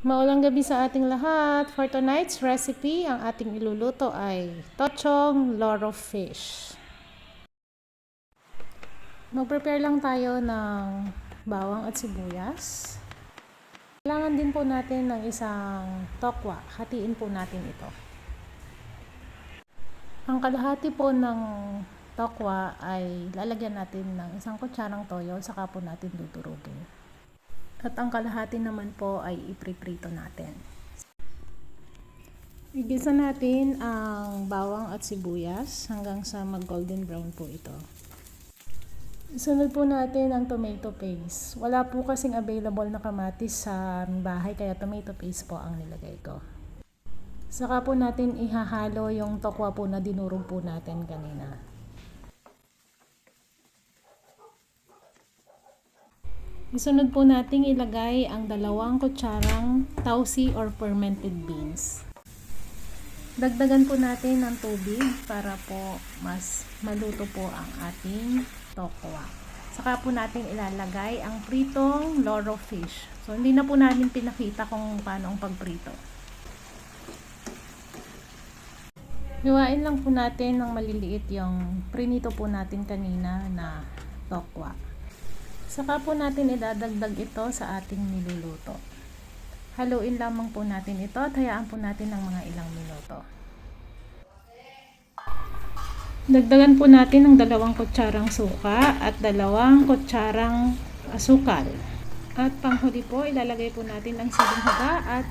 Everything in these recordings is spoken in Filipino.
Maulang gabi sa ating lahat. For tonight's recipe, ang ating iluluto ay tochong loro fish. Mag-prepare lang tayo ng bawang at sibuyas. Kailangan din po natin ng isang tokwa. Hatiin po natin ito. Ang kalahati po ng tokwa ay lalagyan natin ng isang kutsarang toyo, saka po natin dudurugin. At ang kalahati naman po ay ipriprito natin. Igisa natin ang bawang at sibuyas hanggang sa mag-golden brown po ito. Isunod po natin ang tomato paste. Wala po kasing available na kamatis sa bahay kaya tomato paste po ang nilagay ko. Saka po natin ihahalo yung tokwa po na dinurog po natin kanina. Isunod po natin ilagay ang 2 kutsarang tausi or fermented beans. Dagdagan po natin ng tubig para po mas maluto po ang ating tokwa. Saka po natin ilalagay ang pritong loro fish. So hindi na po natin pinakita kung paano ang pagprito. Hiwain lang po natin ng maliliit yung prinito po natin kanina na tokwa. Saka po natin idadagdag ito sa ating niluluto. Haluin lamang po natin ito at hayaan po natin ng mga ilang minuto. Dagdagan po natin ng 2 kutsarang suka at 2 kutsarang asukal. At panghuli po, ilalagay po natin ang siling haba at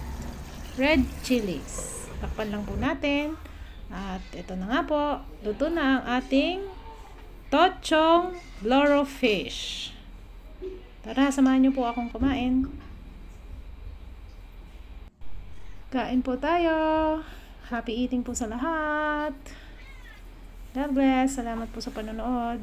red chilies. Takpan lang po natin. At ito na nga po, luto na ang ating tochong loro fish. Tara, samahan niyo po akong kumain. Kain po tayo. Happy eating po sa lahat. God bless. Salamat po sa panonood.